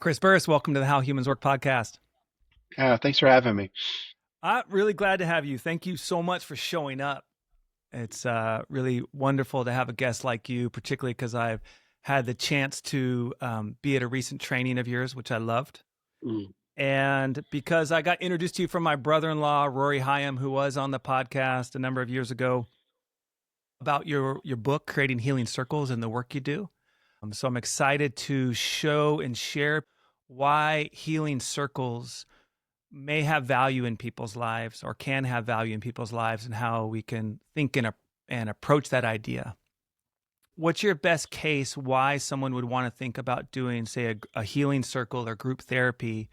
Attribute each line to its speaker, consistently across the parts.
Speaker 1: Chris Burris, welcome to the How Humans Work podcast.
Speaker 2: Thanks for having me.
Speaker 1: I'm really glad to have you. Thank you so much for showing up. It's really wonderful to have a guest like you, particularly because I've had the chance to be at a recent training of yours, which I loved.
Speaker 2: Mm.
Speaker 1: And because I got introduced to you from my brother-in-law, Rory Hyam, who was on the podcast a number of years ago, about your book, Creating Healing Circles, and the work you do. So I'm excited to show and share why healing circles may have value in people's lives or can have value in people's lives and how we can think and approach that idea. What's your best case why someone would want to think about doing, say, a healing circle or group therapy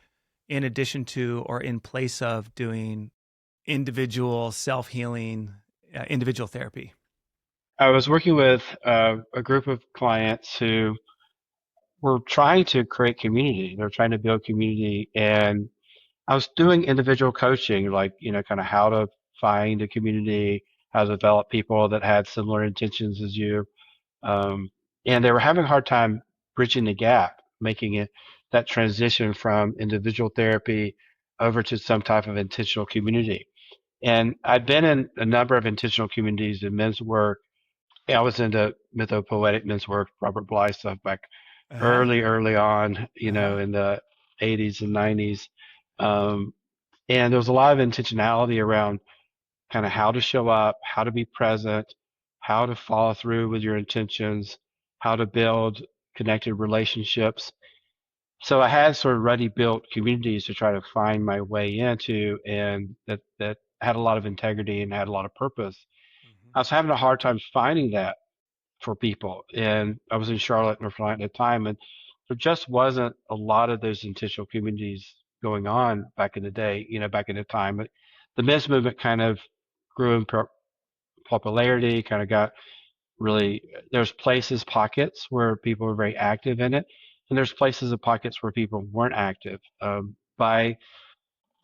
Speaker 1: in addition to or in place of doing individual self-healing, individual therapy?
Speaker 2: I was working with a group of clients who were trying to create community. They're trying to build community, and I was doing individual coaching, like, kind of how to find a community, how to develop people that had similar intentions as you. And they were having a hard time bridging the gap, making it that transition from individual therapy over to some type of intentional community. And I'd been in a number of intentional communities in men's work. I was into mythopoetic men's work, Robert Bly stuff back
Speaker 1: Uh-huh.
Speaker 2: early on,
Speaker 1: Uh-huh.
Speaker 2: in the 80s and 90s. Um, and there was a lot of intentionality around kind of how to show up, how to be present, how to follow through with your intentions, how to build connected relationships. So I had sort of already built communities to try to find my way into, and that had a lot of integrity and had a lot of purpose.
Speaker 1: Mhm.
Speaker 2: I was having a hard time finding that for people, and I was in Charlotte, North Carolina at the time, and there just wasn't a lot of those intentional communities going on back in the day, back in the time. But the men's movement kind of grew in popularity, kind of got really, there's places, pockets where people were very active in it, and there's places and pockets where people weren't active. By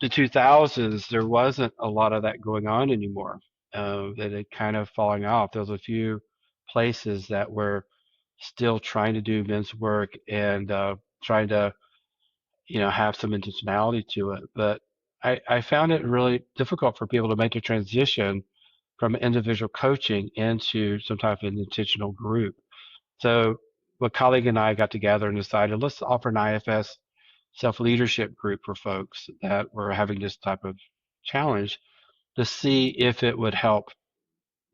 Speaker 2: the 2000s, there wasn't a lot of that going on anymore. That had kind of falling off. There was a few places that were still trying to do men's work and trying to, have some intentionality to it. But I found it really difficult for people to make a transition from individual coaching into some type of intentional group. So a colleague and I got together and decided let's offer an IFS self-leadership group for folks that were having this type of challenge to see if it would help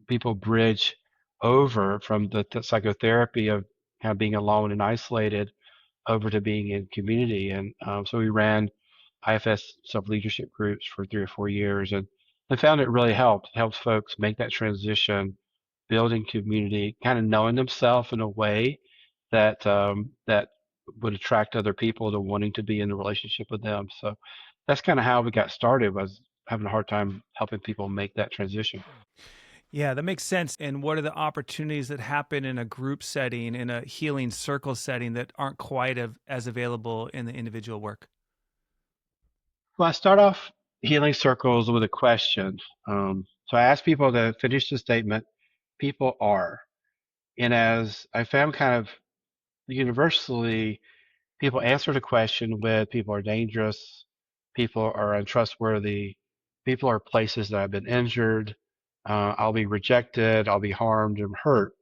Speaker 2: people bridge over from the psychotherapy of kind of being alone and isolated over to being in community. And so we ran IFS self-leadership groups for 3 or 4 years, and I found it really helped. It helps folks make that transition, building community, kind of knowing themselves in a way that would attract other people to wanting to be in a relationship with them. So that's kind of how we got started. Was having a hard time helping people make that transition.
Speaker 1: Yeah, that makes sense. And what are the opportunities that happen in a group setting, in a healing circle setting that aren't quite as available in the individual work?
Speaker 2: Well, I start off healing circles with a question. So I ask people to finish the statement, people are. And as I found kind of universally, people answer the question with people are dangerous, people are untrustworthy, people are places that I've been injured, I'll be rejected, I'll be harmed and hurt.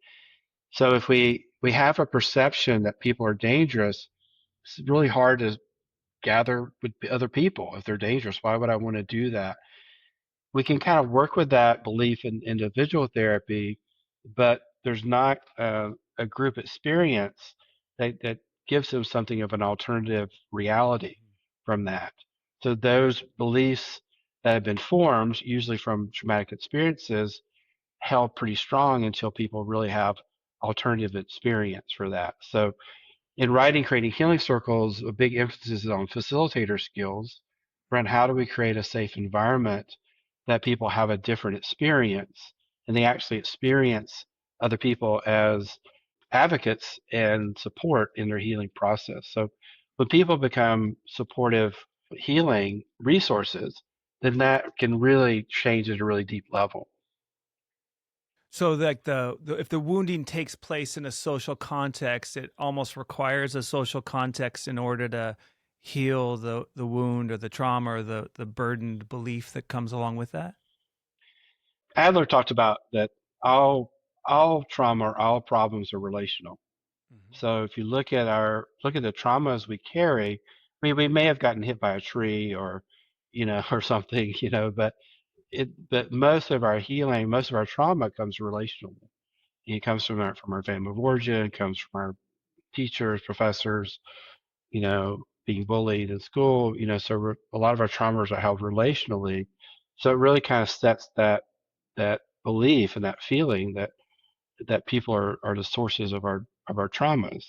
Speaker 2: So if we have a perception that people are dangerous, it's really hard to gather with other people if they're dangerous. Why would I want to do that? We can kind of work with that belief in individual therapy, but there's not a group experience that gives them something of an alternative reality from that. So those beliefs that have been formed, usually from traumatic experiences, held pretty strong until people really have alternative experience for that. So in writing, creating healing circles, a big emphasis is on facilitator skills around how do we create a safe environment that people have a different experience and they actually experience other people as advocates and support in their healing process. So when people become supportive healing resources, then that can really change at a really deep level.
Speaker 1: So like if the wounding takes place in a social context, it almost requires a social context in order to heal the wound or the trauma or the burdened belief that comes along with that.
Speaker 2: Adler talked about that all trauma or all problems are relational.
Speaker 1: Mhm.
Speaker 2: So if you look at the traumas we carry, I mean, we may have gotten hit by a tree or, or something, but most of our healing, most of our trauma comes relationally. It comes from our family of origin, it comes from our teachers, professors, being bullied in school, so a lot of our traumas are held relationally. So it really kind of sets that belief and that feeling that people are the sources of our traumas.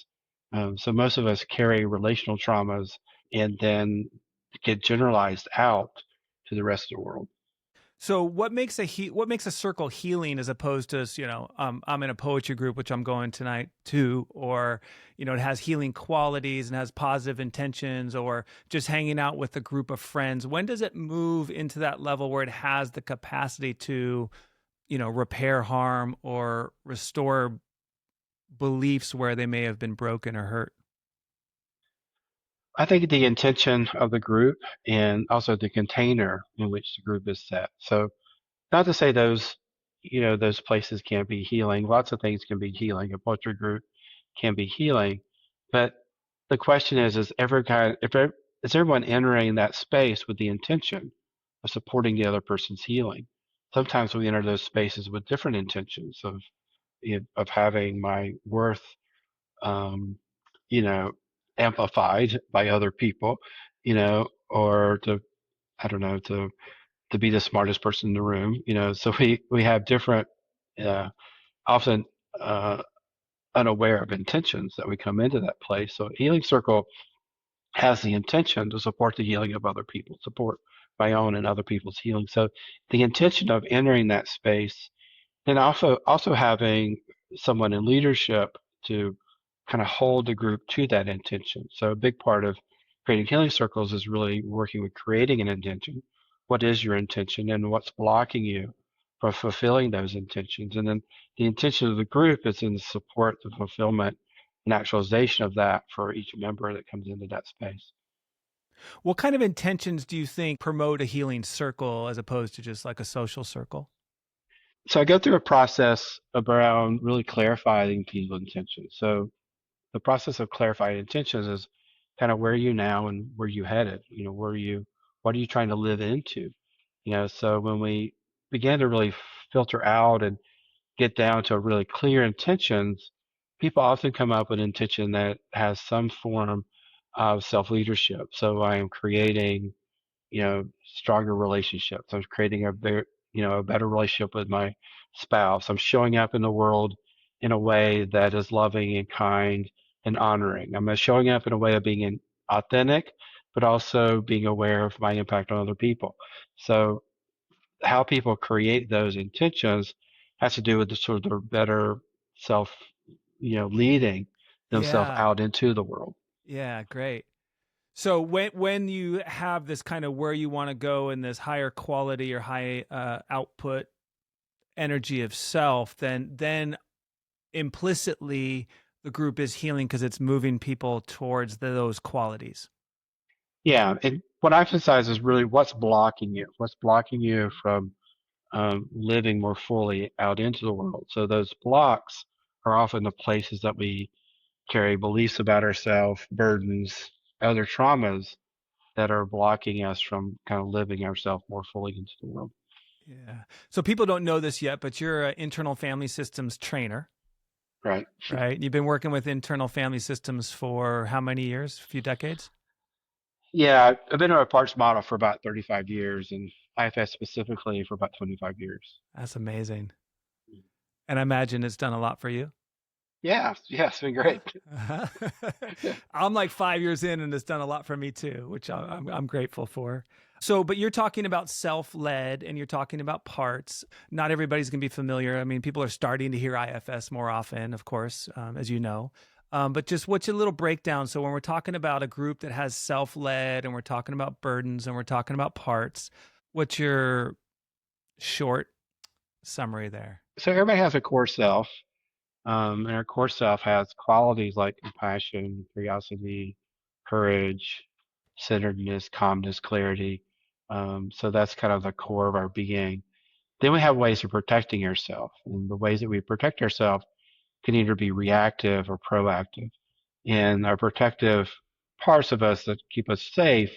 Speaker 2: So most of us carry relational traumas and then get generalized out to the rest of the world.
Speaker 1: So what makes a circle healing as opposed to, I'm in a poetry group, which I'm going tonight too, or, it has healing qualities and has positive intentions, or just hanging out with a group of friends. When does it move into that level where it has the capacity to, repair harm or restore beliefs where they may have been broken or hurt?
Speaker 2: I think the intention of the group and also the container in which the group is set. So not to say those places can't be healing. Lots of things can be healing. A poetry group can be healing, but the question is everyone entering that space with the intention of supporting the other person's healing? Sometimes we enter those spaces with different intentions of having my worth, um, you know, amplified by other people, or to I don't know to be the smartest person in the room, So we have different, uh, often uh, unaware of intentions that we come into that place. So healing circle has the intention to support the healing of other people, support my own and other people's healing. So the intention of entering that space and also having someone in leadership to kind of hold the group to that intention. So a big part of creating healing circles is really working with creating an intention. What is your intention and what's blocking you from fulfilling those intentions? And then the intention of the group is in support, the fulfillment, and actualization of that for each member that comes into that space.
Speaker 1: What kind of intentions do you think promote a healing circle as opposed to just like a social circle?
Speaker 2: So I go through a process around really clarifying people's intentions. So the process of clarifying intentions is kind of where are you now and where are you headed? What are you trying to live into? So when we begin to really filter out and get down to really clear intentions, people often come up with an intention that has some form of self-leadership. So I am creating stronger relationships. I'm creating a better relationship with my spouse. I'm showing up in the world in a way that is loving and kind and honoring. I'm showing up in a way of being authentic, but also being aware of my impact on other people. So how people create those intentions has to do with the sort of the better self, leading themselves
Speaker 1: Yeah.
Speaker 2: out into the world.
Speaker 1: Yeah, great. So when you have this kind of where you want to go in this higher quality or high output energy of self, then implicitly the group is healing because it's moving people towards those qualities.
Speaker 2: Yeah, and what I emphasize is really what's blocking you. What's blocking you from living more fully out into the world. So those blocks are often the places that we carry beliefs about ourselves, burdens, other traumas that are blocking us from kind of living ourselves more fully into the world.
Speaker 1: Yeah. So people don't know this yet, but you're an internal family systems trainer,
Speaker 2: Right.
Speaker 1: right? You've been working with internal family systems for how many years? A few decades?
Speaker 2: Yeah, I've been on a parts model for about 35 years and IFS specifically for about 25 years.
Speaker 1: That's amazing. And I imagine it's done a lot for you.
Speaker 2: Yeah, it's been great.
Speaker 1: I'm like 5 years in, and it's done a lot for me too, which I'm grateful for. So, but you're talking about self-led, and you're talking about parts. Not everybody's going to be familiar. I mean, people are starting to hear IFS more often, of course, as you know. But just what's your little breakdown? So, when we're talking about a group that has self-led, and we're talking about burdens, and we're talking about parts, what's your short summary there?
Speaker 2: So everybody has a core self, and our core self has qualities like compassion, curiosity, courage, centeredness, calmness, clarity. So that's kind of the core of our being. Then we have ways of protecting ourselves, and the ways that we protect ourselves can either be reactive or proactive. And our protective parts of us that keep us safe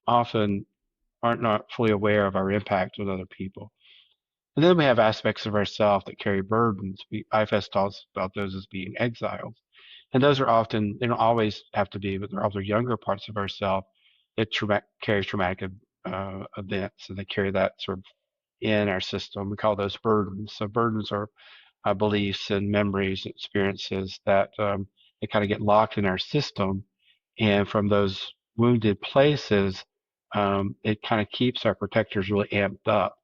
Speaker 2: often aren't not fully aware of our impact on other people. And then we have aspects of ourself that carry burdens. IFS talks about those as being exiles. And those are often, they don't always have to be, but they're also younger parts of ourself that carry traumatic events, and they carry that sort of in our system. We call those burdens. So burdens are beliefs and memories, experiences that they kind of get locked in our system. And from those wounded places, it kind of keeps our protectors really amped up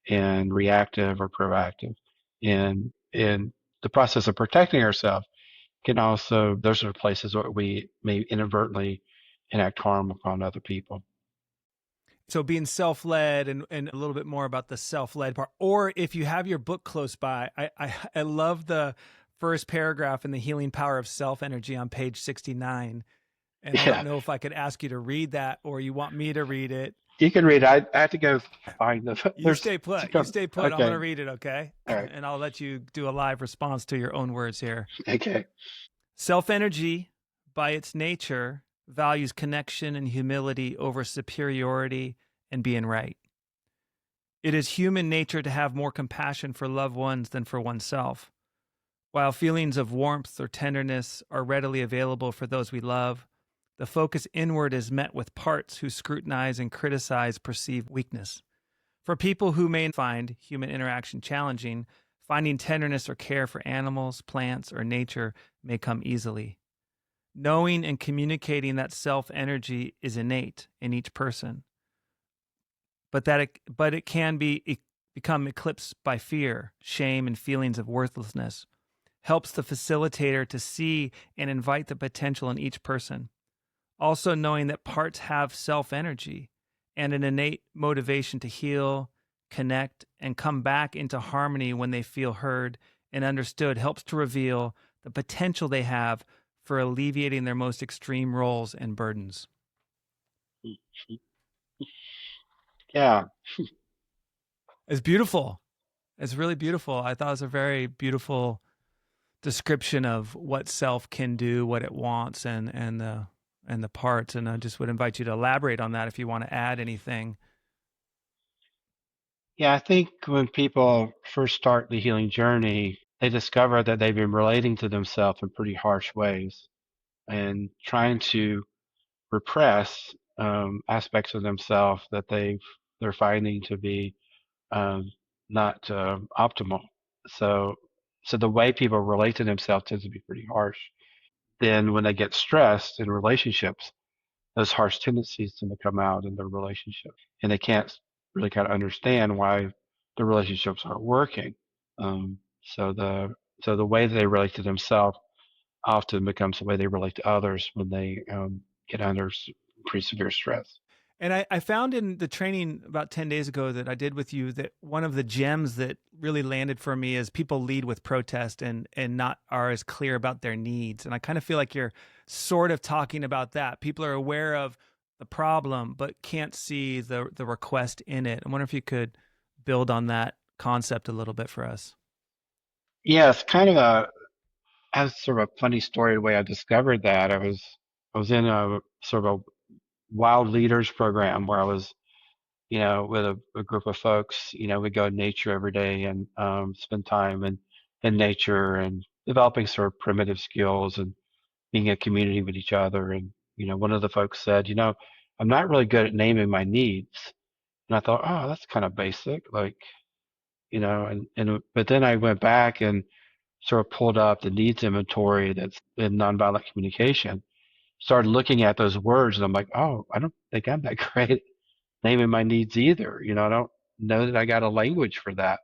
Speaker 2: and reactive or proactive. And in the process of protecting ourselves can also, those are places where we may inadvertently enact harm upon other people.
Speaker 1: So being self-led and a little bit more about the self-led part, or if you have your book close by, I love the first paragraph in the healing power of self energy on page 69. And I don't
Speaker 2: Yeah,
Speaker 1: know if I could ask you to read that or you want me to read it.
Speaker 2: you can read. I have to go find the.
Speaker 1: You
Speaker 2: There's
Speaker 1: stay put. You
Speaker 2: some.
Speaker 1: stay put. I'm going
Speaker 2: Okay.
Speaker 1: to read it, okay?
Speaker 2: All right.
Speaker 1: And I'll let you do a live response to your own words here.
Speaker 2: Okay.
Speaker 1: Self energy, by its nature, values connection and humility over superiority and being right. It is human nature to have more compassion for loved ones than for oneself. While feelings of warmth or tenderness are readily available for those we love, the focus inward is met with parts who scrutinize and criticize perceived weakness. For people who may find human interaction challenging, finding tenderness or care for animals, plants, or nature may come easily. Knowing and communicating that self energy is innate in each person, but it can become eclipsed by fear, shame, and feelings of worthlessness. Helps the facilitator to see and invite the potential in each person. Also knowing that parts have self energy and an innate motivation to heal, connect, and come back into harmony when they feel heard and understood helps to reveal the potential they have for alleviating their most extreme roles and burdens.
Speaker 2: Yeah.
Speaker 1: It's beautiful. It's really beautiful. I thought it was a very beautiful description of what self can do, what it wants, and the parts. And I just would invite you to elaborate on that if you want to add anything.
Speaker 2: Yeah. I think when people first start the healing journey, they discover that they've been relating to themselves in pretty harsh ways and trying to repress aspects of themselves that they're finding to be um, not optimal. So, so the way people relate to themselves tends to be pretty harsh. Then, when they get stressed in relationships, those harsh tendencies tend to come out in their relationship, and they can't really kind of understand why the relationships aren't working. So the way that they relate to themselves often becomes the way they relate to others when they get under pretty severe stress.
Speaker 1: And I found in the training about 10 days ago that I did with you that one of the gems that really landed for me is people lead with protest and not are as clear about their needs. And I kind of feel like you're sort of talking about that. People are aware of the problem, but can't see the request in it. I wonder if you could build on that concept a little bit for us.
Speaker 2: Yeah, it's kind of a has sort of a funny story the way I discovered that. I was in a sort of a wild leaders program where I was, with a group of folks. We go to nature every day and spend time in nature and developing sort of primitive skills and being a community with each other. And one of the folks said, I'm not really good at naming my needs. And I thought, oh, that's kind of basic, like, and but then I went back and sort of pulled up the needs inventory that's in nonviolent communication, started looking at those words, and I'm like, oh, I don't think I'm that great at naming my needs either. I don't know that I got a language for that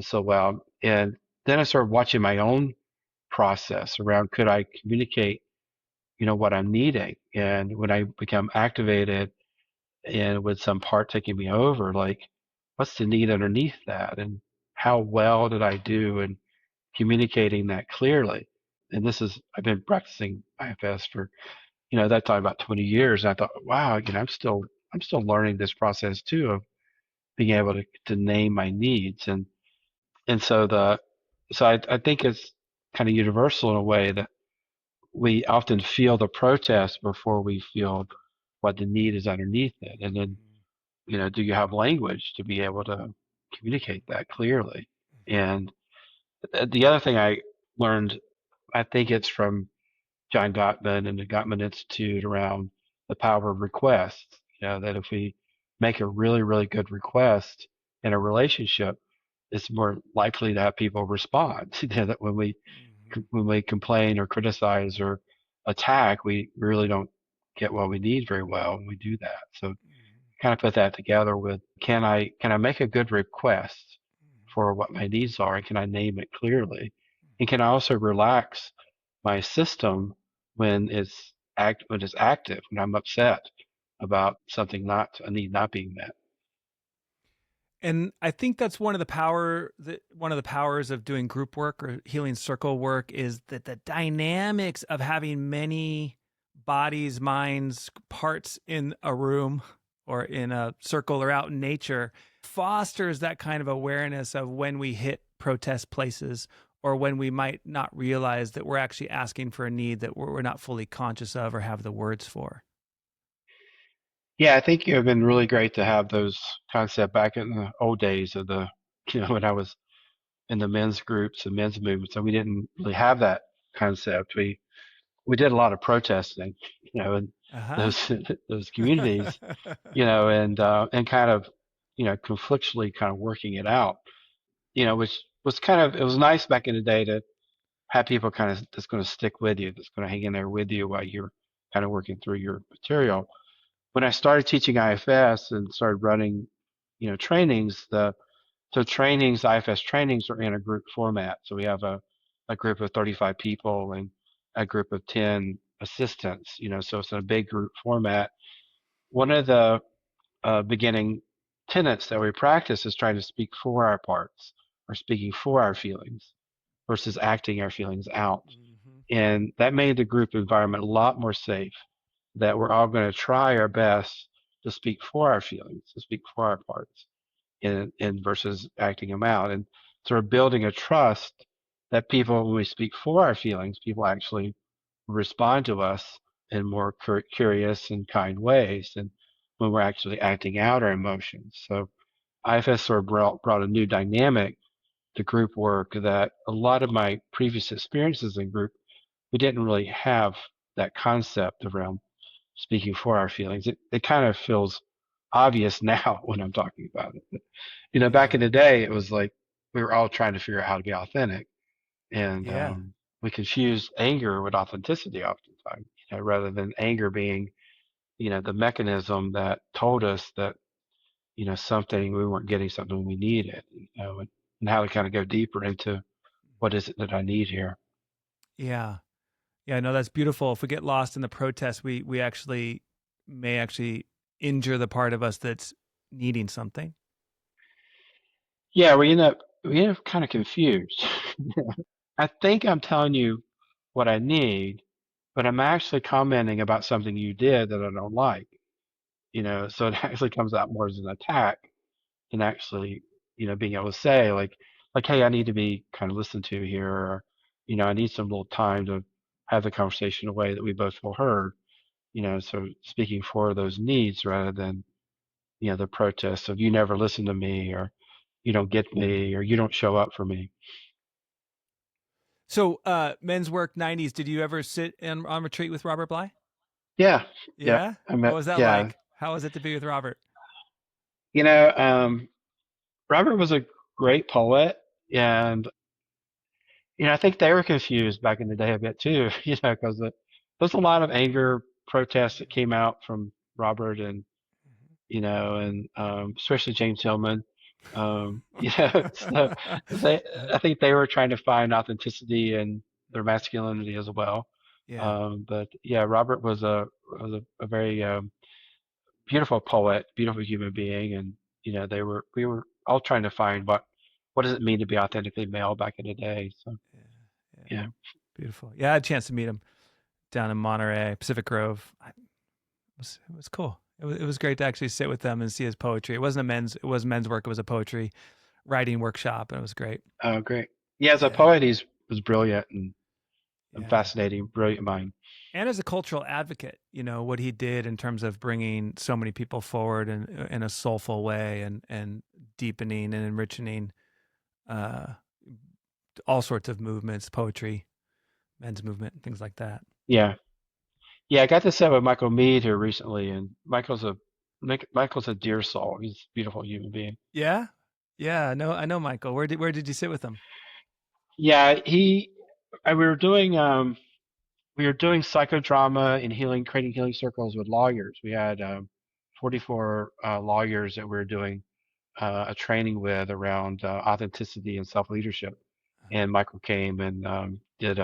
Speaker 2: so well. And then I started watching my own process around could I communicate, what I'm needing. And when I become activated and with some part taking me over, like, what's the need underneath that? And how well did I do in communicating that clearly? And I've been practicing IFS for, that time about 20 years. And I thought, wow, I'm still learning this process too of being able to name my needs. And so I think it's kind of universal in a way that we often feel the protest before we feel what the need is underneath it. And then, do you have language to be able to communicate that clearly? And the other thing I learned, I think it's from John Gottman and the Gottman Institute around the power of requests. That if we make a really, really good request in a relationship, it's more likely to have people respond. That when we complain or criticize or attack, we really don't get what we need very well when we do that. So kind of put that together with can I make a good request for what my needs are, and can I name it clearly? And can I also relax my system when it's active, when I'm upset about something not a need not being met.
Speaker 1: And I think that's one of the powers of doing group work or healing circle work is that the dynamics of having many bodies, minds, parts in a room or in a circle or out in nature fosters that kind of awareness of when we hit protest places or when we might not realize that we're actually asking for a need that we're not fully conscious of or have the words for.
Speaker 2: Yeah, I think it have been really great to have those concepts back in the old days of when I was in the men's groups and men's movements, and we didn't really have that concept. We did a lot of protesting, in
Speaker 1: Uh-huh.
Speaker 2: those those communities, and kind of, conflictually kind of working it out, which was it was nice back in the day to have people kind of that's going to stick with you, that's going to hang in there with you while you're kind of working through your material. When I started teaching IFS and started running, trainings, IFS trainings are in a group format. So we have a group of 35 people and a group of 10 assistants, so it's in a big group format. One of the beginning tenets that we practice is trying to speak for our parts or speaking for our feelings versus acting our feelings out.
Speaker 1: Mm-hmm.
Speaker 2: And that made the group environment a lot more safe, that we're all going to try our best to speak for our feelings, to speak for our parts, in versus acting them out. And sort of building a trust that people, when we speak for our feelings, people actually respond to us in more curious and kind ways than when we're actually acting out our emotions. So IFS sort of brought a new dynamic to group work that a lot of my previous experiences in group, we didn't really have that concept around speaking for our feelings. It kind of feels obvious now when I'm talking about it. But, back in
Speaker 1: Yeah.
Speaker 2: the day, it was like we were all trying to figure out how to be authentic, and
Speaker 1: Yeah.
Speaker 2: we confused anger with authenticity oftentimes, rather than anger being, the mechanism that told us that, something we weren't getting something we needed, and how to kind of go deeper into what is it that I need here.
Speaker 1: Yeah. Yeah, no, that's beautiful. If we get lost in the protest, we actually may actually injure the part of us that's needing something.
Speaker 2: Yeah, we end up kind of confused. I think I'm telling you what I need, but I'm actually commenting about something you did that I don't like. So it actually comes out more as an attack than actually, being able to say hey, I need to be kind of listened to here, or, I need some little time to have the conversation in a way that we both feel heard. So speaking for those needs rather than, the protest of you never listen to me, or you don't get me, or you don't show up for me.
Speaker 1: So, men's work 90s, did you ever sit on retreat with Robert Bly?
Speaker 2: Yeah, yeah.
Speaker 1: Yeah?
Speaker 2: I
Speaker 1: What
Speaker 2: met,
Speaker 1: was that
Speaker 2: yeah.
Speaker 1: like? How was it to be with Robert?
Speaker 2: You know, um, Robert was a great poet, and I think they were confused back in the day a bit too. Because there's a lot of anger protests that came out from Robert, and especially James Hillman. So I think they were trying to find authenticity in their masculinity as well.
Speaker 1: Yeah.
Speaker 2: But yeah, Robert was a very beautiful poet, beautiful human being, and we were all trying to find what does it mean to be authentically male back in the day. So
Speaker 1: Yeah, yeah,
Speaker 2: yeah.
Speaker 1: beautiful. Yeah, I had a chance to meet him down in Monterey, Pacific Grove. It was cool. It was great to actually sit with them and see his poetry. It wasn't a men's. It was men's work. It was a poetry writing workshop, and it was great.
Speaker 2: Oh, great. Yeah, as a
Speaker 1: Yeah,
Speaker 2: poet, he's was brilliant and
Speaker 1: yeah.
Speaker 2: fascinating, brilliant mind.
Speaker 1: And as a cultural advocate, what he did in terms of bringing so many people forward in a soulful way and deepening and enriching uh, all sorts of movements, poetry, men's movement, things like that.
Speaker 2: Yeah. Yeah, I got to sit with Michael Mead here recently, and Michael's a dear soul. He's a beautiful human being.
Speaker 1: Yeah, yeah. I know Michael. Where did you sit with him?
Speaker 2: Yeah, we were doing psychodrama and healing, creating healing circles with lawyers. We had 44 lawyers that we were doing a training with around authenticity and self leadership. And Michael came and uh, did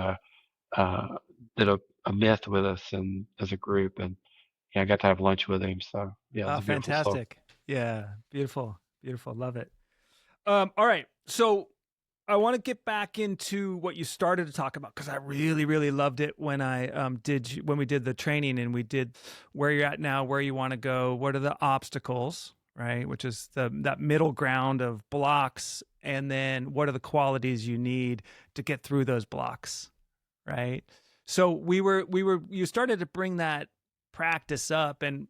Speaker 2: a myth with us and as a group, and yeah, I got to have lunch with him. So yeah, it was
Speaker 1: Oh,
Speaker 2: a beautiful soul.
Speaker 1: fantastic. Yeah, beautiful, beautiful. Love it. All right. So I want to get back into what you started to talk about because I really, really loved it when when we did the training and we did where you're at now, where you want to go, what are the obstacles, right? Which is that middle ground of blocks, and then what are the qualities you need to get through those blocks, right? So you started to bring that practice up, and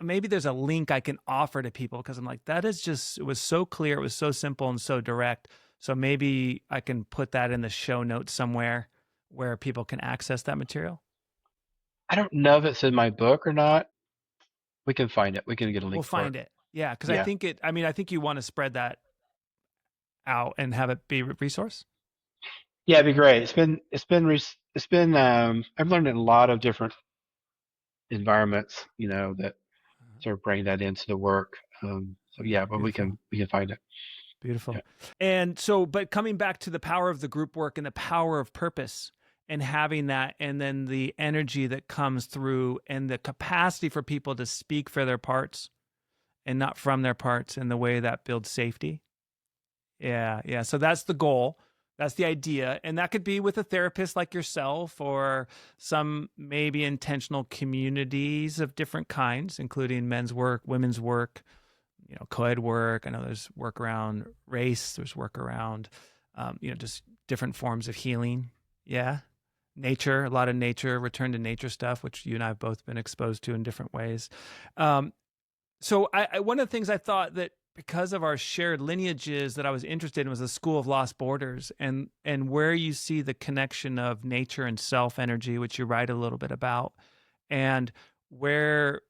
Speaker 1: maybe there's a link I can offer to people because I'm like, it was so clear, it was so simple and so direct. So maybe I can put that in the show notes somewhere where people can access that material.
Speaker 2: I don't know if it's in my book or not. We can find it. We can get a
Speaker 1: We'll
Speaker 2: link for it.
Speaker 1: find it. Yeah, because
Speaker 2: Yeah.
Speaker 1: I think you want to spread that out and have it be a resource.
Speaker 2: Yeah, it'd be great. I've learned in a lot of different environments, that sort of bring that into the work. So yeah, but
Speaker 1: Beautiful.
Speaker 2: we can find it. Yeah.
Speaker 1: Beautiful. And so, but coming back to the power of the group work and the power of purpose and having that, and then the energy that comes through and the capacity for people to speak for their parts and not from their parts in the way that builds safety. Yeah. Yeah. So that's the goal. That's the idea. And that could be with a therapist like yourself or some maybe intentional communities of different kinds, including men's work, women's work, co-ed work. I know there's work around race. There's work around, just different forms of healing. Yeah. Nature, a lot of nature, return to nature stuff, which you and I have both been exposed to in different ways. Um, so one of the things I thought that because of our shared lineages that I was interested in was the School of Lost Borders and where you see the connection of nature and self energy, which you write a little bit about, and where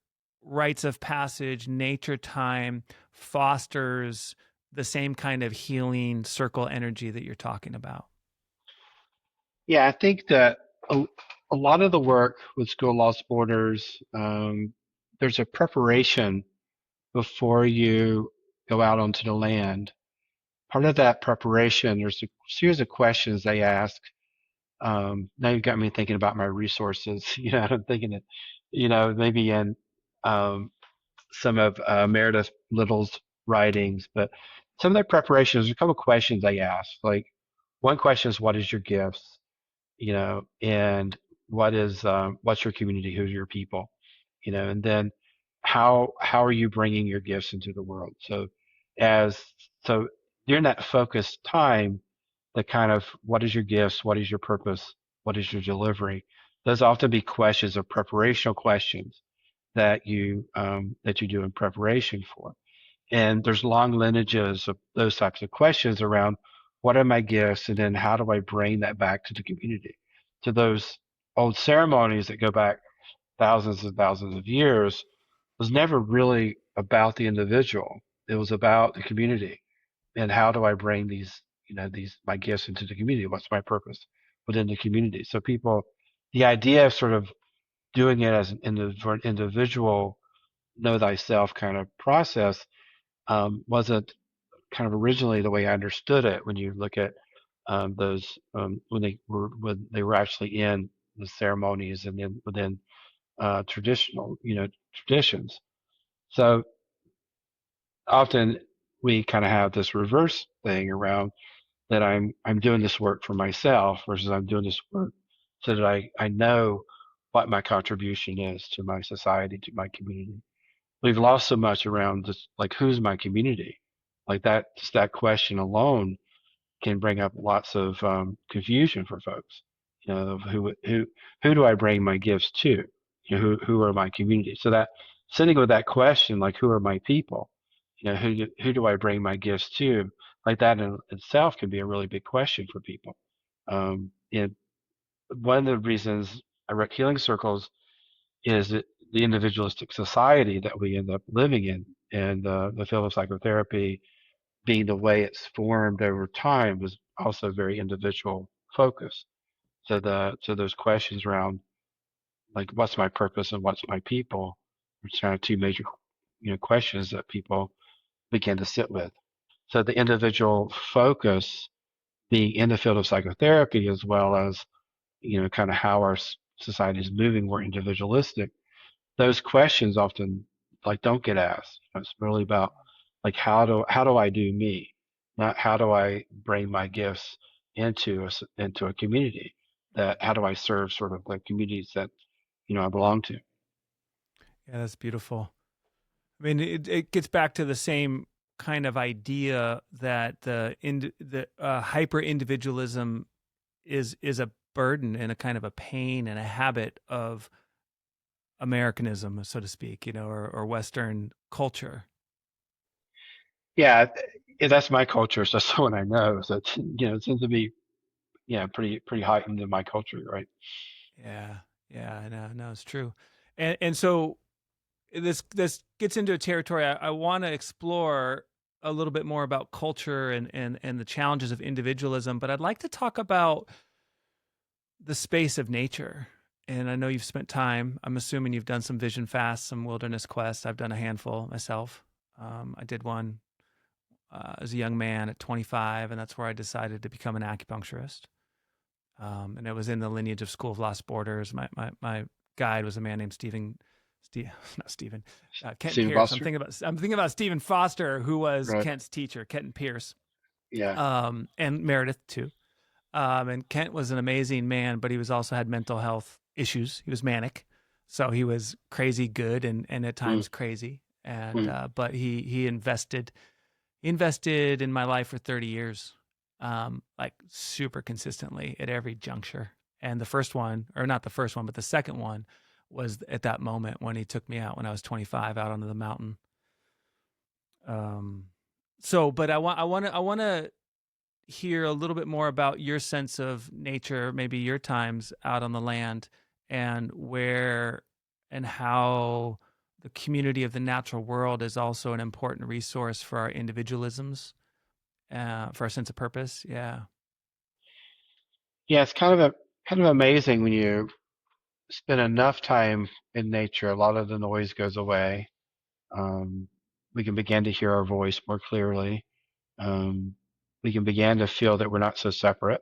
Speaker 1: rites of passage, nature time fosters the same kind of healing circle energy that you're talking about.
Speaker 2: Yeah, I think that a lot of the work with School Lost Borders, there's a preparation before you go out onto the land. Part of that preparation, there's a series of questions they ask. Now you've got me thinking about my resources. I'm thinking that, maybe in um, some of Meredith Little's writings, but some of their preparations, there's a couple of questions they ask. Like one question is, what is your gifts? And what's your community? Who's your people? And then how are you bringing your gifts into the world? As so during that focused time, the kind of what is your gifts, what is your purpose, what is your delivery? Those often be questions or preparational questions that you do in preparation for. And there's long lineages of those types of questions around what are my gifts, and then how do I bring that back to the community, to those old ceremonies that go back thousands and thousands of years was never really about the individual. It was about the community and how do I bring these my gifts into the community? What's my purpose within the community? So the idea of sort of doing it as an individual, know thyself kind of process wasn't kind of originally the way I understood it. When you look at those when they were actually in the ceremonies and then within traditional traditions. So often we kind of have this reverse thing around that I'm doing this work for myself versus I'm doing this work so that I know what my contribution is to my society, to my community. We've lost so much around just like who's my community, like that. Just that question alone can bring up lots of confusion for folks. You know, of who do I bring my gifts to? You know, who are my community? So that sitting with that question, like who are my people? You know, who do I bring my gifts to? Like that in itself can be a really big question for people. And one of the reasons I wrote Healing Circles is that the individualistic society that we end up living in, and the field of psychotherapy being the way it's formed over time was also very individual focused. So those questions around like what's my purpose and what's my people, which are two major questions that people begin to sit with. So the individual focus being in the field of psychotherapy as well as kind of how our society is moving more individualistic, those questions often like don't get asked. It's really about like how do I do me, not how do I bring my gifts into a community. That how do I serve sort of like communities that I belong to.
Speaker 1: Yeah, that's beautiful. I mean, it gets back to the same kind of idea that the hyper individualism is a burden and a kind of a pain and a habit of Americanism, so to speak, or Western culture.
Speaker 2: Yeah, that's my culture. So someone I know. So it's, it seems to be pretty heightened in my culture, right?
Speaker 1: Yeah, yeah, no, it's true, and so this gets into a territory I want to explore a little bit more about culture and the challenges of individualism, but I'd like to talk about the space of nature. And I know you've spent time. I'm assuming you've done some vision fasts, some wilderness quests. I've done a handful myself. I did one as a young man at 25, and that's where I decided to become an acupuncturist. And it was in the lineage of School of Lost Borders. My guide was a man named not Stephen, Kent
Speaker 2: Stephen
Speaker 1: Pierce.
Speaker 2: Foster,
Speaker 1: I'm thinking about Stephen Foster, who was
Speaker 2: right?
Speaker 1: Kent's teacher, Kenton Pierce,
Speaker 2: Yeah.
Speaker 1: and Meredith too. And Kent was an amazing man, but he was also had mental health issues. He was manic, so he was crazy good and at
Speaker 2: Mm,
Speaker 1: times crazy. And
Speaker 2: mm.
Speaker 1: but he invested in my life for 30 years, like super consistently at every juncture. And the first one, or not the first one, but the second one was at that moment when he took me out when I was 25 out onto the mountain. But I want to hear a little bit more about your sense of nature, maybe your times out on the land, and where and how the community of the natural world is also an important resource for our individualisms, for our sense of purpose. Yeah.
Speaker 2: Yeah, it's kind of amazing when you spend enough time in nature, a lot of the noise goes away. Um, we can begin to hear our voice more clearly. Um, we can begin to feel that we're not so separate,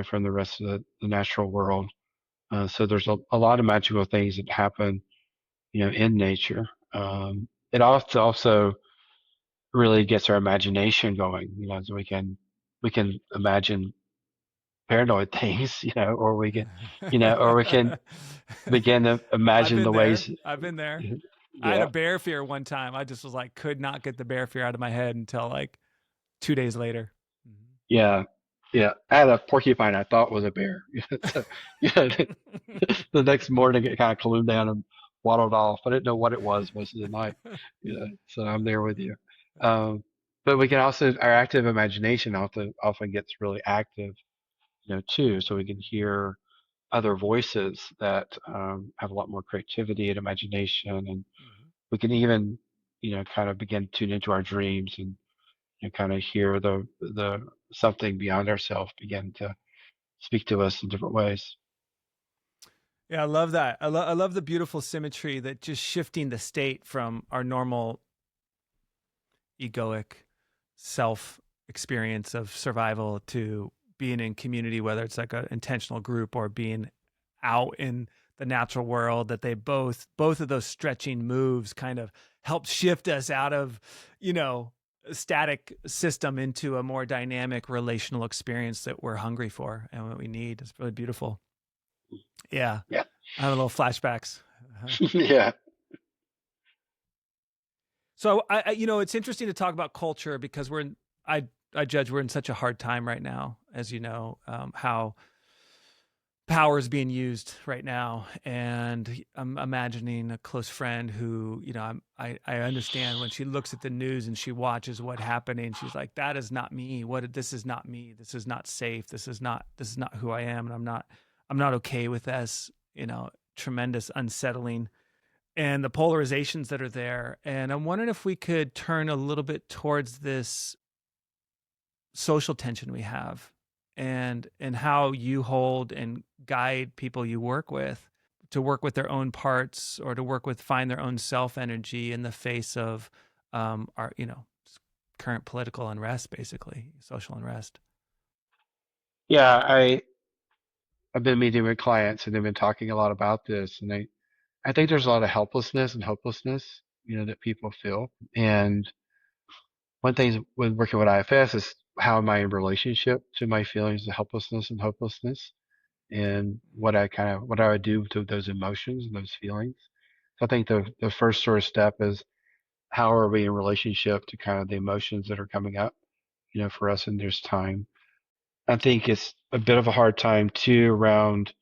Speaker 2: from the rest of the natural world. So there's a lot of magical things that happen, in nature. It also really gets our imagination going, so we can imagine paranoid things, or we can, or we can begin to
Speaker 1: I've
Speaker 2: imagine
Speaker 1: been
Speaker 2: the
Speaker 1: there.
Speaker 2: ways.
Speaker 1: I've been there. I had a
Speaker 2: Yeah,
Speaker 1: bear fear one time. I just was like, could not get the bear fear out of my head until like 2 days later.
Speaker 2: yeah, yeah. I had a porcupine I thought was a bear. So, yeah, the next morning it kind of calmed down and waddled off. I didn't know what it was most of the night. So I'm there with you. Um, but we can also, our active imagination often gets really active, too. So we can hear other voices that have a lot more creativity and imagination, and
Speaker 1: Mhm.
Speaker 2: we can even, kind of begin to tune into our dreams and kind of hear the something beyond ourselves begin to speak to us in different ways.
Speaker 1: Yeah, I love that. I love the beautiful symmetry that just shifting the state from our normal egoic self experience of survival to being in community, whether it's like an intentional group or being out in the natural world, that they both of those stretching moves kind of help shift us out of, you know, static system into a more dynamic relational experience that we're hungry for and what we need. It's really beautiful. Yeah.
Speaker 2: Yeah.
Speaker 1: I have a little flashbacks.
Speaker 2: Yeah.
Speaker 1: So it's interesting to talk about culture because I judge we're in such a hard time right now, as you know, how power is being used right now. And I'm imagining a close friend who, I understand when she looks at the news and she watches what happening, she's like, that is not me. This is not me. This is not safe. This is not who I am. And I'm not okay with this, tremendous unsettling and the polarizations that are there. And I'm wondering if we could turn a little bit towards this social tension we have and how you hold and guide people you work with to work with their own parts or to find their own self energy in the face of our current political unrest, basically social unrest.
Speaker 2: Yeah. I've been meeting with clients and they've been talking a lot about this, and I think there's a lot of helplessness and hopelessness, that people feel. And one thing when working with IFS is how am I in relationship to my feelings of helplessness and hopelessness, and what do I do to those emotions and those feelings. So I think the first sort of step is how are we in relationship to kind of the emotions that are coming up, for us in this time. I think it's a bit of a hard time too around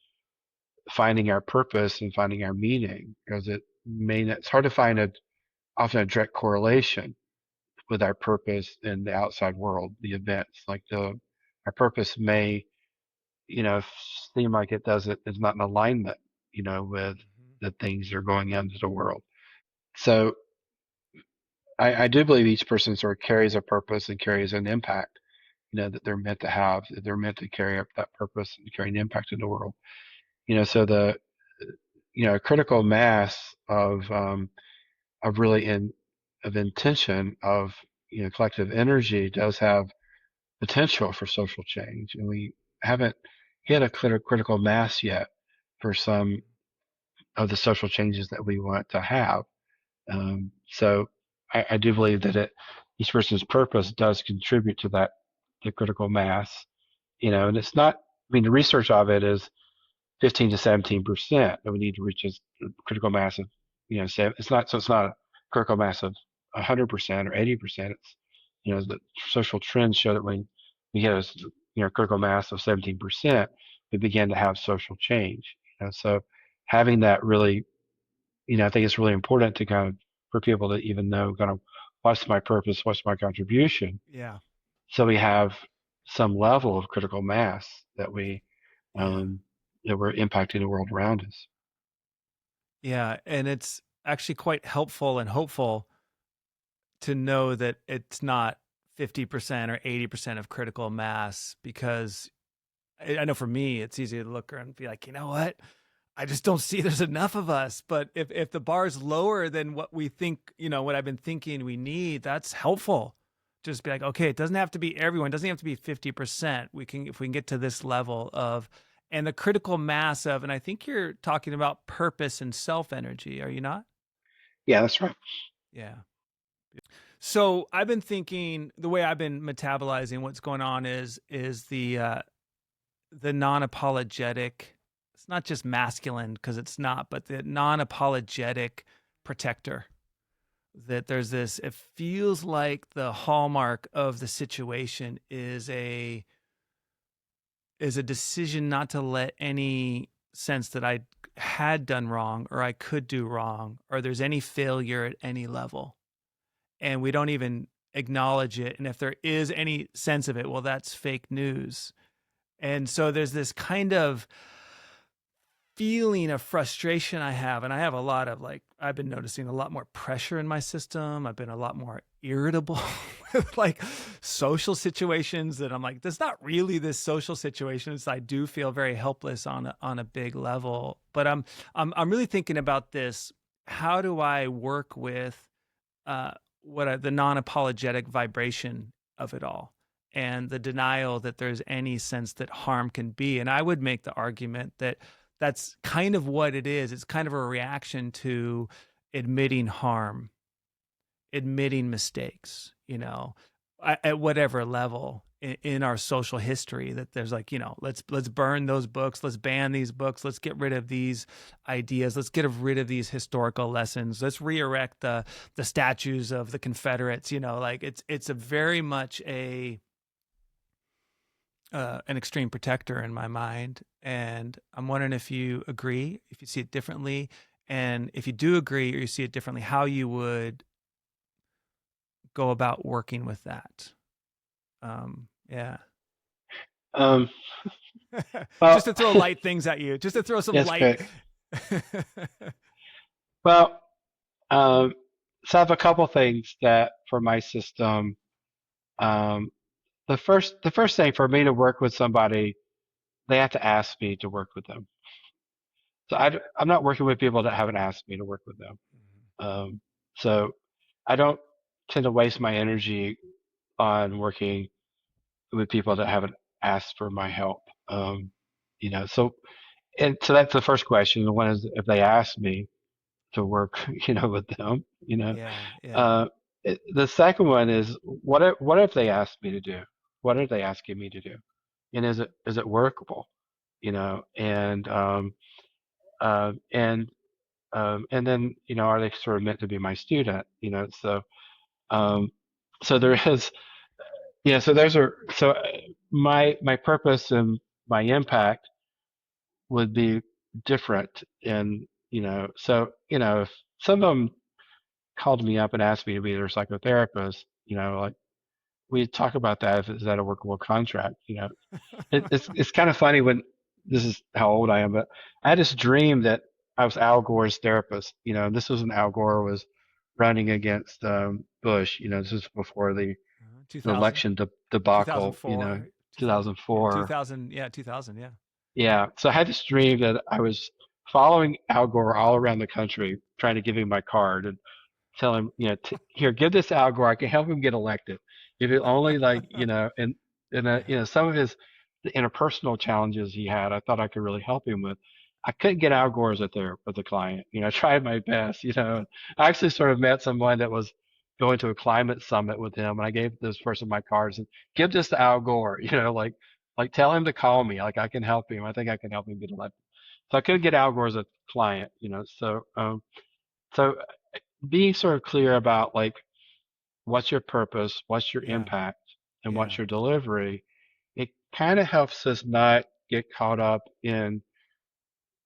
Speaker 2: finding our purpose and finding our meaning, because it's hard to find often a direct correlation with our purpose in the outside world, the events. Like our purpose may, seem like it's not in alignment, with the things that are going into the world. So I do believe each person sort of carries a purpose and carries an impact, that they're meant to have, that they're meant to carry up that purpose and carry an impact in the world. So critical mass of really of intention of, collective energy does have potential for social change, and we haven't hit a critical mass yet for some of the social changes that we want to have. So I do believe that each person's purpose does contribute to the critical mass, and it's not. I mean, the research of it is 15 to 17% that we need to reach a critical mass of, it's not a critical mass of 100% or 80%. It's, the social trends show that when we get a, critical mass of 17%, we begin to have social change. So having that really, I think it's really important to kind of, for people to even know kind of what's my purpose, what's my contribution.
Speaker 1: Yeah.
Speaker 2: So we have some level of critical mass that
Speaker 1: Yeah.
Speaker 2: that we're impacting the world around us.
Speaker 1: Yeah. And it's actually quite helpful and hopeful to know that it's not 50% or 80% of critical mass, because I know for me, it's easy to look around and be like, you know what? I just don't see there's enough of us. But if the bar is lower than what we think, what I've been thinking we need, that's helpful. Just be like, okay, it doesn't have to be everyone. It doesn't have to be 50%. If we can get to this level of, and the critical mass of, and I think you're talking about purpose and self energy, are you not?
Speaker 2: Yeah, that's right.
Speaker 1: Yeah. So I've been thinking the way I've been metabolizing what's going on is the non-apologetic. It's not just masculine because it's not, but the non-apologetic protector. That there's this. It feels like the hallmark of the situation is a decision not to let any sense that I had done wrong or I could do wrong or there's any failure at any level, and we don't even acknowledge it. And if there is any sense of it, well, that's fake news. And so there's this kind of feeling of frustration I have. And I have a lot of I've been noticing a lot more pressure in my system. I've been a lot more irritable with social situations that I'm like, there's not really this social situation. I do feel very helpless on a big level, but I'm really thinking about this. How do I work with, the non-apologetic vibration of it all and the denial that there's any sense that harm can be? And I would make the argument that that's kind of what it is. It's kind of a reaction to admitting harm, admitting mistakes, you know, at whatever level in our social history, that there's like, let's burn those books, let's ban these books, let's get rid of these ideas, let's get rid of these historical lessons, let's re-erect the statues of the Confederates. Like it's a very much an extreme protector in my mind. And I'm wondering if you agree, if you see it differently, and if you do agree or you see it differently, how you would go about working with that. Yeah.
Speaker 2: Um,
Speaker 1: Just
Speaker 2: well,
Speaker 1: to throw light things at you, just to throw some
Speaker 2: that's
Speaker 1: light.
Speaker 2: great. Well, so I have a couple things that for my system. Um, the first thing for me to work with somebody, they have to ask me to work with them. So I'm not working with people that haven't asked me to work with them. Um, so I don't tend to waste my energy on working with people that haven't asked for my help. So and so that's the first question. The one is if they ask me to work, with them.
Speaker 1: Yeah, yeah.
Speaker 2: Uh, the second one is what if they ask me to do? What are they asking me to do? And is it workable? And then are they sort of meant to be my student? Um, so there is so there's a so my purpose and my impact would be different, and if some of them called me up and asked me to be their psychotherapist, like we talk about that, if is that a workable contract. It's kind of funny when this is how old I am, but I had this dream that I was Al Gore's therapist. This was when Al Gore was running against Bush. This is before the
Speaker 1: 2000,
Speaker 2: election debacle.
Speaker 1: 2004, 2000, yeah,
Speaker 2: 2004.
Speaker 1: 2000, yeah, 2000, yeah.
Speaker 2: Yeah. So I had this dream that I was following Al Gore all around the country, trying to give him my card and tell him, here, give this to Al Gore. I can help him get elected. If it only and some of his the interpersonal challenges he had, I thought I could really help him with. I couldn't get Al Gore as a client. I tried my best. I actually sort of met someone that was going to a climate summit with him, and I gave this person my cards and give this to Al Gore. Like tell him to call me. Like I can help him. I think I can help him get elected. So I couldn't get Al Gore as a client. So being sort of clear about like what's your purpose, what's your
Speaker 1: Yeah,
Speaker 2: impact, and what's
Speaker 1: yeah.
Speaker 2: your delivery, it kind of helps us not get caught up in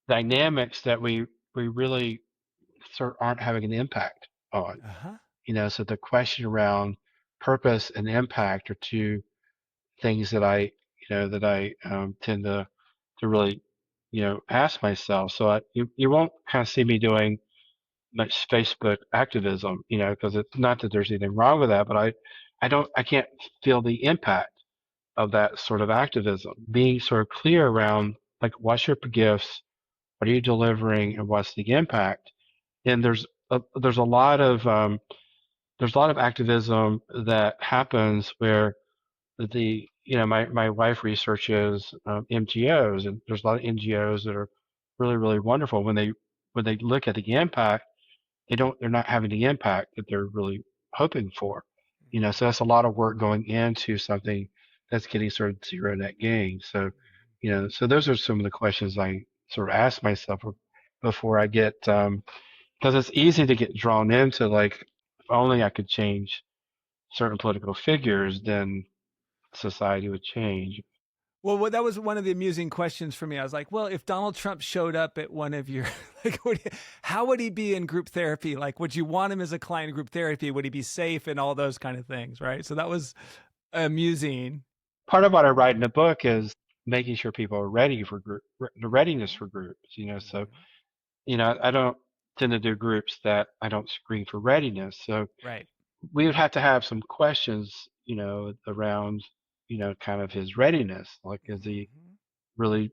Speaker 2: dynamics that we really sort of aren't having an impact on.
Speaker 1: Uh-huh.
Speaker 2: So the question around purpose and impact are two things that I tend to really ask myself. So you won't kind of see me doing much Facebook activism, because it's not that there's anything wrong with that, but I can't feel the impact of that sort of activism. Being sort of clear around like what's your gifts, what are you delivering, and what's the impact. And there's a lot of activism that happens where my wife researches NGOs, and there's a lot of NGOs that are really really wonderful when they look at the impact they're not having the impact that they're really hoping for. So that's a lot of work going into something that's getting sort of zero net gain. So those are some of the questions I sort of ask myself before I get, because it's easy to get drawn into like, if only I could change certain political figures, then society would change.
Speaker 1: Well, that was one of the amusing questions for me. I was like, well, if Donald Trump showed up at one of your, like, how would he be in group therapy? Like, would you want him as a client in group therapy? Would he be safe and all those kind of things, right? So that was amusing.
Speaker 2: Part of what I write in the book is making sure people are ready for the readiness
Speaker 1: Mm-hmm.
Speaker 2: for groups. So
Speaker 1: Mm-hmm.
Speaker 2: I don't tend to do groups that I don't screen for readiness. So
Speaker 1: Right.
Speaker 2: we would have to have some questions, around, kind of his readiness. Like,
Speaker 1: Mm-hmm.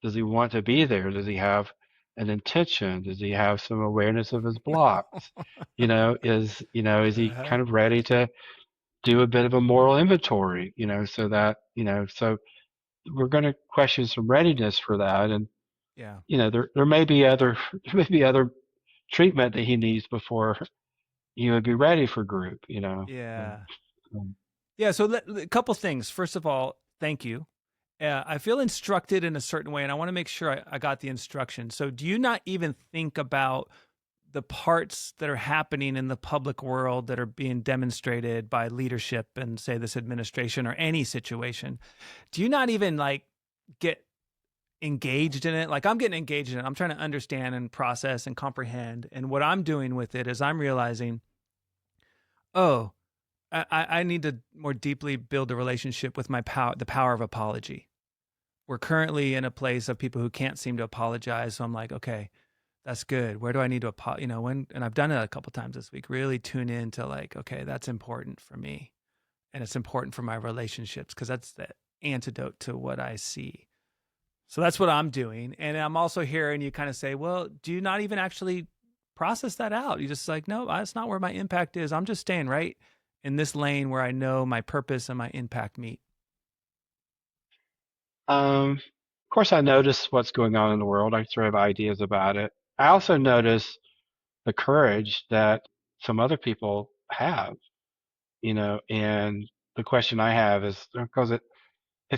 Speaker 2: does he want to be there? Does he have an intention? Does he have some awareness of his blocks? Is he
Speaker 1: Uh-huh.
Speaker 2: kind of ready to do a bit of a moral inventory? So we're going to question some readiness for that. And,
Speaker 1: Yeah.
Speaker 2: there may be other treatment that he needs before you would be ready for group, you know.
Speaker 1: Yeah.
Speaker 2: Um,
Speaker 1: Yeah. So a couple things. First of all, thank you. I feel instructed in a certain way, and I want to make sure I got the instruction. So, do you not even think about the parts that are happening in the public world that are being demonstrated by leadership and, say, this administration or any situation? Do you not even like get engaged in it? Like, I'm getting engaged in it. I'm trying to understand and process and comprehend. And what I'm doing with it is I'm realizing, oh, I need to more deeply build a relationship with my power, the power of apology. We're currently in a place of people who can't seem to apologize. So I'm like, okay, that's good. Where do I need to apologize? You know, when, and I've done it a couple times this week, really tune in to like, okay, that's important for me. And it's important for my relationships because that's the antidote to what I see. So that's what I'm doing. And I'm also hearing you kind of say, well, do you not even actually process that out? You just like, no, that's not where my impact is. I'm just staying right in this lane where I know my purpose and my impact meet.
Speaker 2: of course, I notice what's going on in the world. I sort of have ideas about it. I also notice the courage that some other people have, you know, and the question I have is because it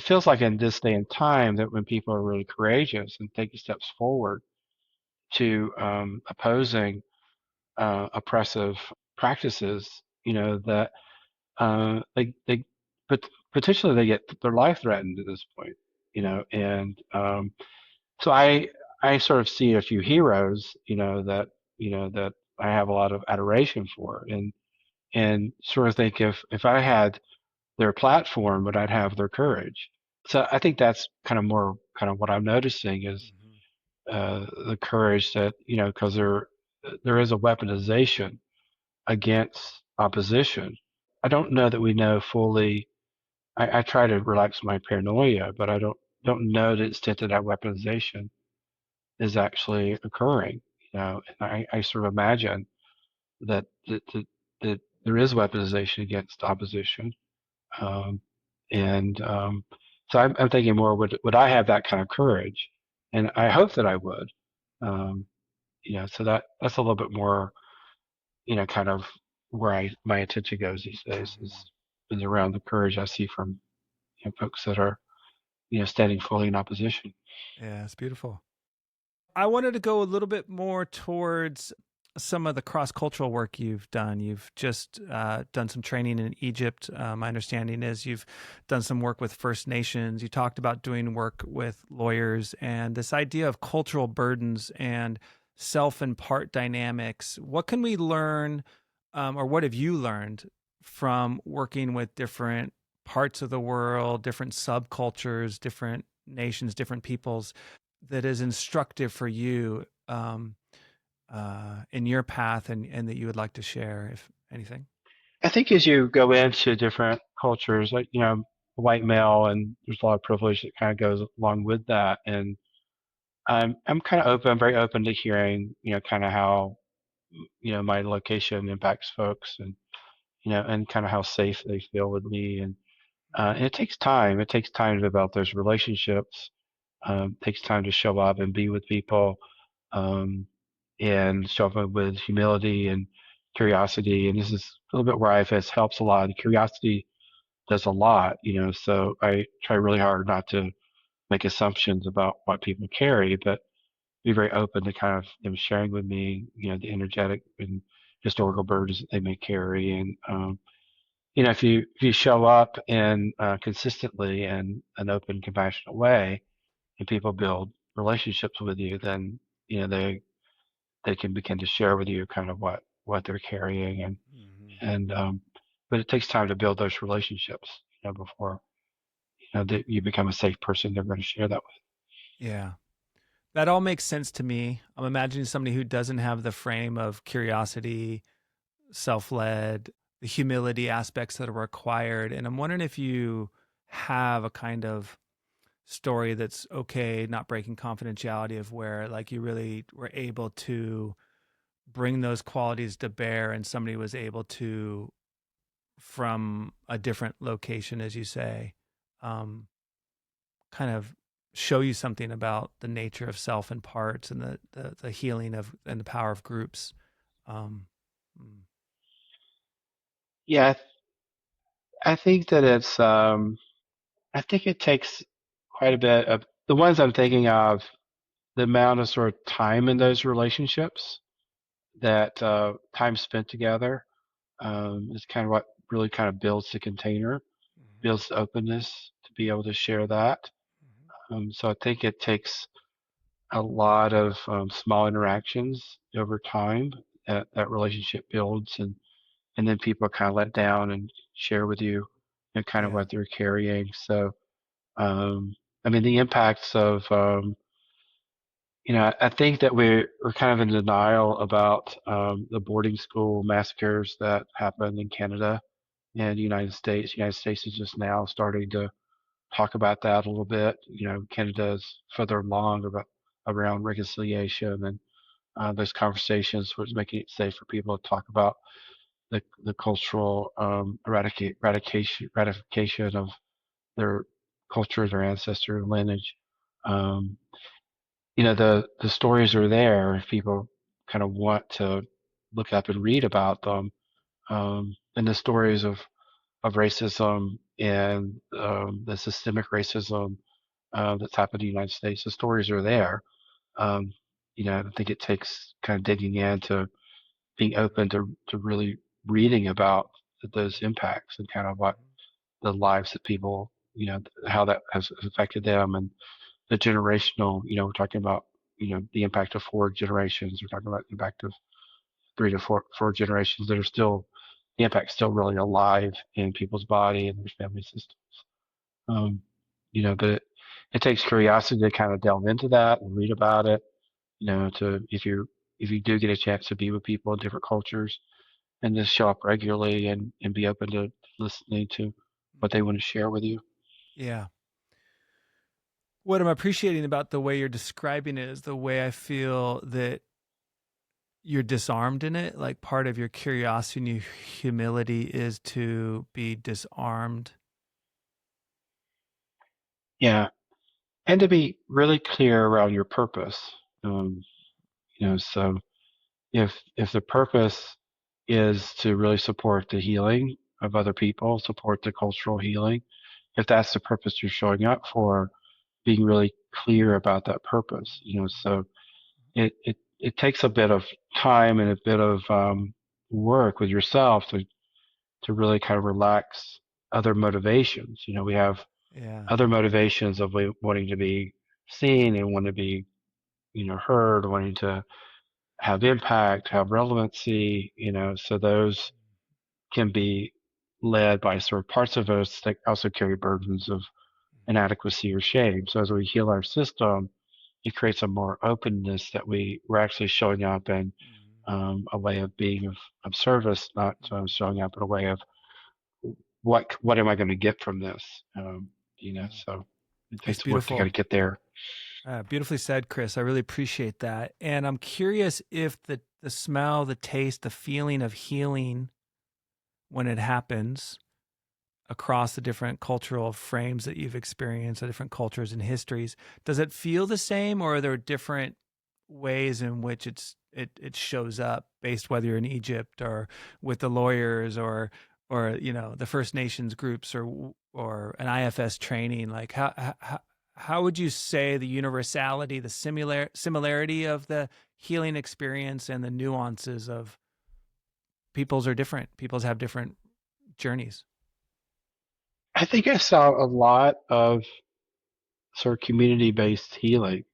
Speaker 2: feels like in this day and time that when people are really courageous and taking steps forward to opposing oppressive practices, you know, that they but potentially they get their life threatened at this point, you know, and so I sort of see a few heroes, you know that I have a lot of adoration for, and sort of think if I had their platform, but I'd have their courage. So I think that's kind of more kind of what I'm noticing is
Speaker 1: Mm-hmm.
Speaker 2: the courage that because there is a weaponization against opposition. I don't know that we know fully. I try to relax my paranoia, but I don't know the extent that that weaponization is actually occurring. And I sort of imagine that there is weaponization against opposition, um, and so I'm thinking more would I have that kind of courage, and I hope that I would. Um, so that's a little bit more kind of where my attention goes these days
Speaker 1: Mm-hmm.
Speaker 2: is around the courage I see from folks that are standing fully in opposition.
Speaker 1: Yeah, it's beautiful. I wanted to go a little bit more towards some of the cross cultural work you've done. You've just done some training in Egypt. My understanding is you've done some work with First Nations. You talked about doing work with lawyers and this idea of cultural burdens and self and part dynamics. What can we learn, or what have you learned from working with different parts of the world, different subcultures, different nations, different peoples? That is instructive for you in your path and that you would like to share, if anything?
Speaker 2: I think as you go into different cultures, like white male, and there's a lot of privilege that kind of goes along with that, and I'm kind of open, very open to hearing kind of how my location impacts folks, and kind of how safe they feel with me, and it takes time. It takes time to develop those relationships. Takes time to show up and be with people, um, and show up with humility and curiosity. And this is a little bit where IFS helps a lot. And curiosity does a lot, so I try really hard not to make assumptions about what people carry, but be very open to kind of them sharing with me, the energetic and historical burdens that they may carry. And, if you show up in consistently in an open, compassionate way, and people build relationships with you, then they can begin to share with you kind of what they're carrying,
Speaker 1: Mm-hmm.
Speaker 2: and but it takes time to build those relationships, before that you become a safe person they're going to share that with.
Speaker 1: Yeah, that all makes sense to me. I'm imagining somebody who doesn't have the frame of curiosity, self-led, the humility aspects that are required, and I'm wondering if you have a kind of story that's okay, not breaking confidentiality, of where like you really were able to bring those qualities to bear and somebody was able to, from a different location, as you say, um, kind of show you something about the nature of self and parts and the healing of and the power of groups. Um, mm.
Speaker 2: Yeah, I think that I think it takes quite a bit of the ones I'm thinking of, the amount of sort of time in those relationships, that time spent together is kind of what really kind of builds the container,
Speaker 1: Mhm.
Speaker 2: builds the openness to be able to share that.
Speaker 1: Mhm.
Speaker 2: So I think it takes a lot of small interactions over time that that relationship builds, and then people kind of let down and share with you, kind of
Speaker 1: Yeah.
Speaker 2: what they're carrying. So I mean, the impacts of I think that we're kind of in denial about the boarding school massacres that happened in Canada and the United States. United States is just now starting to talk about that a little bit. Canada is further along around reconciliation and those conversations, which is making it safe for people to talk about the cultural ratification of their culture, their ancestor lineage. Um, the stories are there if people kind of want to look up and read about them. And the stories of racism and the systemic racism that's happened in the United States, the stories are there. Um, I think it takes kind of digging into being open to really reading about those impacts and kind of what the lives that people, how that has affected them, and the generational, we're talking about, the impact of 4 generations. We're talking about the impact of 3 to 4 generations that are still, the impact's still really alive in people's body and their family systems. Um, but it takes curiosity to kind of delve into that and read about it, to if you do get a chance to be with people in different cultures and just show up regularly and be open to listening to what they want to share with you.
Speaker 1: Yeah. What I'm appreciating about the way you're describing it is the way I feel that you're disarmed in it. Like part of your curiosity and your humility is to be disarmed.
Speaker 2: Yeah. And to be really clear around your purpose. Um, so if the purpose is to really support the healing of other people, support the cultural healing, if that's the purpose you're showing up for, being really clear about that purpose. So it takes a bit of time and a bit of work with yourself to really kind of relax other motivations. We have
Speaker 1: Yeah.
Speaker 2: other motivations of wanting to be seen and want to be, heard, wanting to have impact, have relevancy, so those can be led by sort of parts of us that also carry burdens of inadequacy or shame. So as we heal our system, it creates a more openness that we're actually showing up in a way of being of service, not showing up in a way of what am I going to get from this?
Speaker 1: Yeah.
Speaker 2: So it
Speaker 1: It's
Speaker 2: takes work to kind
Speaker 1: beautiful.
Speaker 2: of get there.
Speaker 1: Beautifully said, Chris. I really appreciate that. And I'm curious if the smell, the taste, the feeling of healing when it happens across the different cultural frames that you've experienced, the different cultures and histories, does it feel the same, or are there different ways in which it shows up based whether you're in Egypt or with the lawyers or the First Nations groups or an IFS training? Like how would you say the universality, the similarity of the healing experience and the nuances of people's are different? People's have different journeys.
Speaker 2: I think I saw a lot of sort of community-based healing.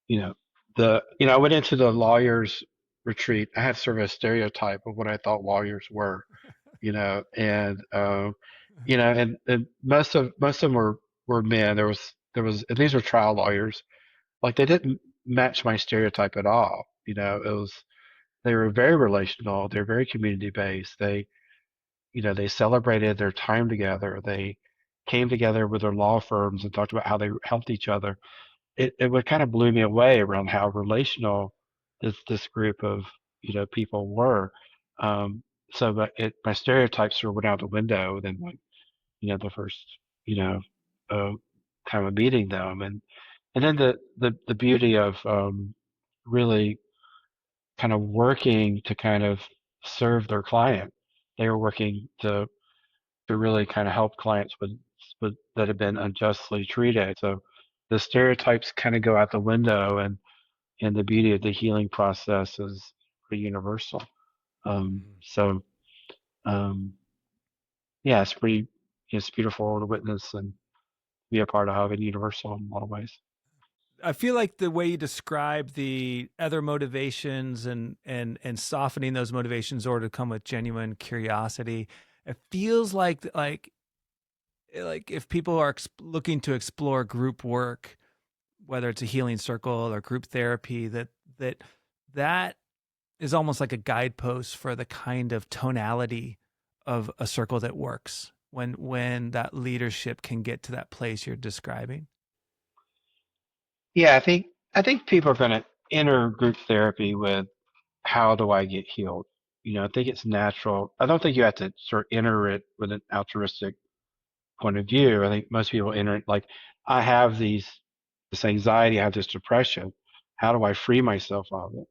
Speaker 2: You know, I went into the lawyers retreat. I had sort of a stereotype of what I thought lawyers were, and and most of them were men. There was and these were trial lawyers. Like they didn't match my stereotype at all. It was they were very relational. They're very community based. They celebrated their time together. They came together with their law firms and talked about how they helped each other. It would kind of blew me away around how relational this group of people were. Um, but my stereotypes sort of went out the window then like the first you know uh, time of meeting them, and then the beauty of really kind of working to kind of serve their client they were working to really kind of help clients with that have been unjustly treated. So the stereotypes kind of go out the window, and the beauty of the healing process is pretty universal.
Speaker 1: Mhm.
Speaker 2: So um, yeah, it's beautiful to witness and be a part of and universal in a lot of ways.
Speaker 1: I feel like the way you describe the other motivations and softening those motivations in order to come with genuine curiosity, it feels like if people are looking to explore group work, whether it's a healing circle or group therapy, that that is almost like a guidepost for the kind of tonality of a circle that works when that leadership can get to that place you're describing.
Speaker 2: Yeah, I think people are going to enter group therapy with how do I get healed? I think it's natural. I don't think you have to sort of enter it with an altruistic point of view. I think most people enter it like, I have this anxiety, I have this depression. How do I free myself of it?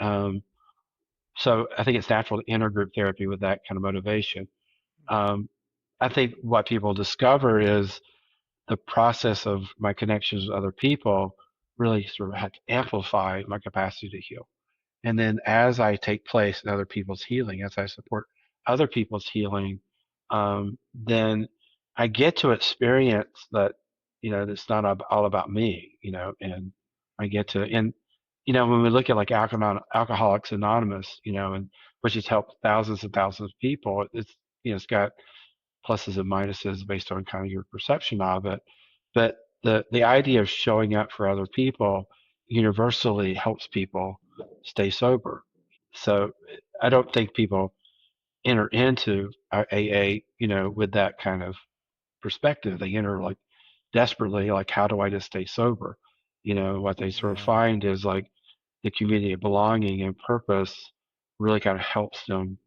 Speaker 2: Um, so I think it's natural to enter group therapy with that kind of motivation. Um, I think what people discover is the process of my connections with other people really sort of had to amplify my capacity to heal. And then as I take place in other people's healing, as I support other people's healing, then I get to experience that, it's not all about me, and I get to, and, when we look at like Alcoholics Anonymous, and which has helped thousands and thousands of people, it's got pluses and minuses based on kind of your perception of it. But the idea of showing up for other people universally helps people stay sober. So I don't think people enter into AA, with that kind of perspective. They enter like desperately, like, how do I just stay sober? What they sort of
Speaker 1: Yeah.
Speaker 2: find is like the community of belonging and purpose really kind of helps them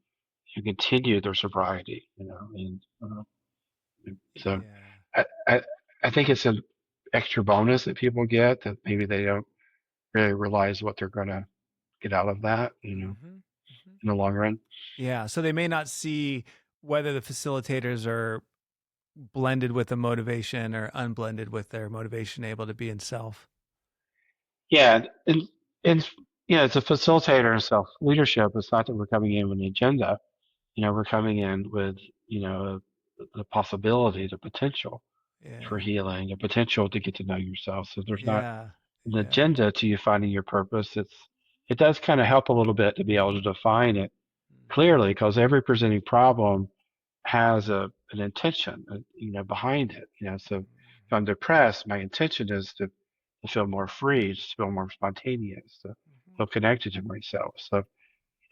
Speaker 2: to continue their sobriety, and so
Speaker 1: Yeah.
Speaker 2: I, I I think it's an extra bonus that people get that maybe they don't really realize what they're gonna get out of that,
Speaker 1: Hmm. Hmm.
Speaker 2: in the long run.
Speaker 1: Yeah. So they may not see whether the facilitators are blended with the motivation or unblended with their motivation, able to be in self.
Speaker 2: Yeah, and as a facilitator and self leadership, it's not that we're coming in with an agenda. We're coming in with the possibility, the potential for
Speaker 1: Yeah.
Speaker 2: healing, the potential to get to know yourself. So there's not
Speaker 1: Yeah.
Speaker 2: an
Speaker 1: Yeah.
Speaker 2: agenda to you finding your purpose. It does kind of help a little bit to be able to define it
Speaker 1: Hmm.
Speaker 2: clearly because every presenting problem has an intention, behind it. So if I'm depressed, my intention is to feel more free, to feel more spontaneous, to
Speaker 1: Hmm.
Speaker 2: feel connected to myself. So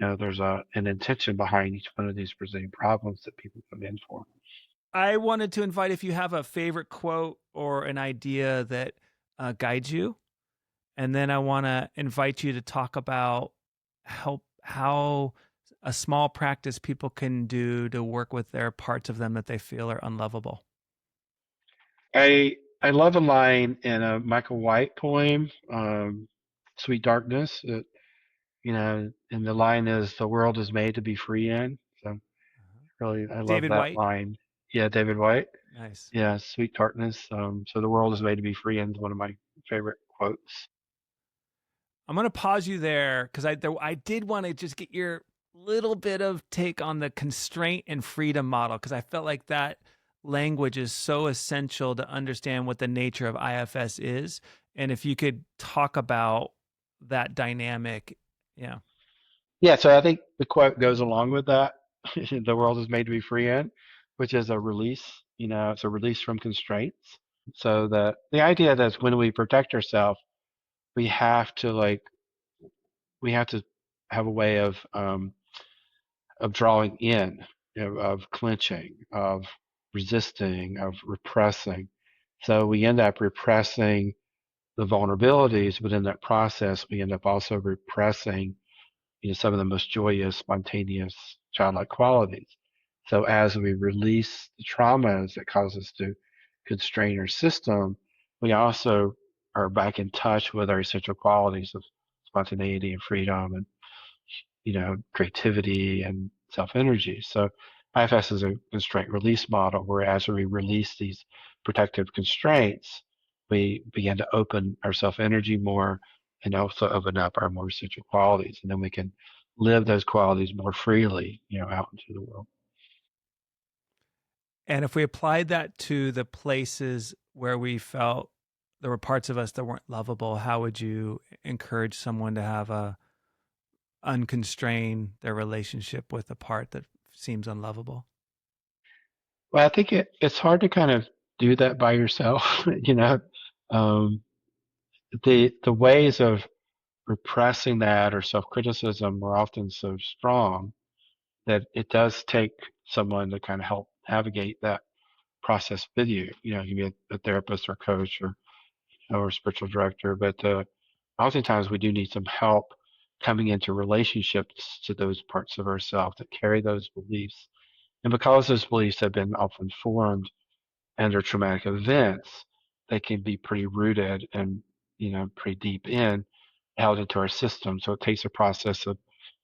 Speaker 2: there's an intention behind each one of these presenting problems that people come in for.
Speaker 1: I wanted to invite if you have a favorite quote or an idea that guides you. And then I want to invite you to talk about how a small practice people can do to work with their parts of them that they feel are unlovable.
Speaker 2: I love a line in a Michael White poem, "Sweet Darkness." And the line is, "The world is made to be free in." So really, I love
Speaker 1: David
Speaker 2: that
Speaker 1: White.
Speaker 2: line. Yeah, David White.
Speaker 1: Nice.
Speaker 2: Yeah, "Sweet Darkness." So the world is made to be free in is one of my favorite quotes.
Speaker 1: I'm going to pause you there because I did want to just get your little bit of take on the constraint and freedom model because I felt like that language is so essential to understand what the nature of IFS is. And if you could talk about that dynamic, yeah.
Speaker 2: Yeah, so I think the quote goes along with that. The world is made to be free in, which is a release. It's a release from constraints. So the idea that when we protect ourselves, we have to like we have to have a way of drawing in, of clenching, of resisting, of repressing. So we end up repressing the vulnerabilities, but in that process, we end up also repressing, some of the most joyous, spontaneous, childlike qualities. So as we release the traumas that cause us to constrain our system, we also are back in touch with our essential qualities of spontaneity and freedom and creativity self-energy. So IFS is a constraint release model where as we release these protective constraints, we begin to open our self-energy more and also open up our more essential qualities. And then we can live those qualities more freely, out into the world.
Speaker 1: And if we applied that to the places where we felt there were parts of us that weren't lovable, how would you encourage someone to have unconstrain their relationship with a part that seems unlovable?
Speaker 2: Well, I think it's hard to kind of do that by yourself. Um, the ways of repressing that or self-criticism are often so strong that it does take someone to kind of help navigate that process with you. You can be a therapist or coach or spiritual director, but oftentimes we do need some help coming into relationships to those parts of ourselves that carry those beliefs. And because those beliefs have been often formed under traumatic events, they can be pretty rooted and, pretty deep held into our system. So it takes a process of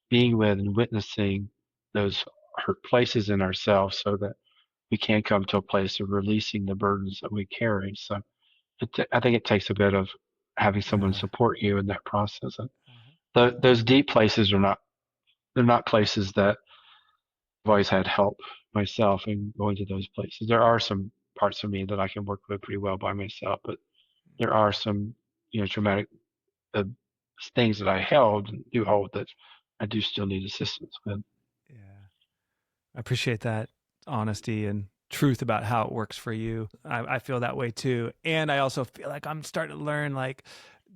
Speaker 2: being with and witnessing those hurt places in ourselves so that we can come to a place of releasing the burdens that we carry. So I think it takes a bit of having someone
Speaker 1: Uh,
Speaker 2: support you in that process. And
Speaker 1: uh,
Speaker 2: those deep places they're not places that I've always had help myself in going to those places. There are some parts of me that I can work with pretty well by myself, but there are some, traumatic uh, things that I held and do hold that I do still need assistance with.
Speaker 1: yeah. I appreciate that honesty and truth about how it works for you. I feel that way too. And I also feel like I'm starting to learn like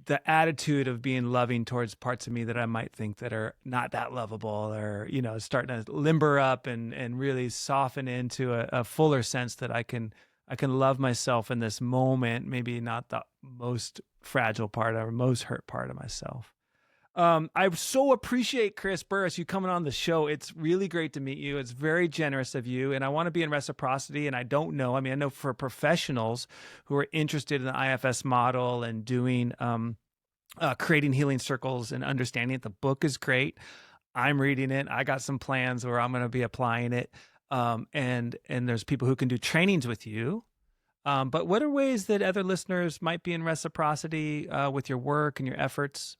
Speaker 1: the attitude of being loving towards parts of me that I might think that are not that lovable or, starting to limber up and really soften into a fuller sense that I can love myself in this moment, maybe not the most fragile part or most hurt part of myself. I so appreciate Chris Burris, you coming on the show. It's really great to meet you. It's very generous of you. And I want to be in reciprocity. And I don't know. I mean, I know for professionals who are interested in the IFS model and doing, creating healing circles and understanding it, the book is great. I'm reading it. I got some plans where I'm going to be applying it. And there's people who can do trainings with you. But what are ways that other listeners might be in reciprocity with your work and your efforts?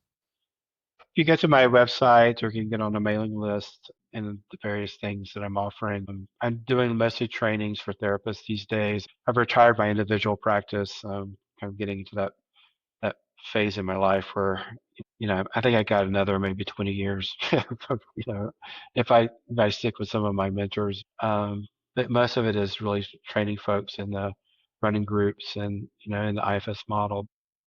Speaker 2: You get to my website or you can get on the mailing list and the various things that I'm offering. I'm doing mostly trainings for therapists these days. I've retired my individual practice, kind of getting into that phase in my life where, I think I got another maybe 20 years, if I stick with some of my mentors. But most of it is really training folks in the running groups and, in the IFS model.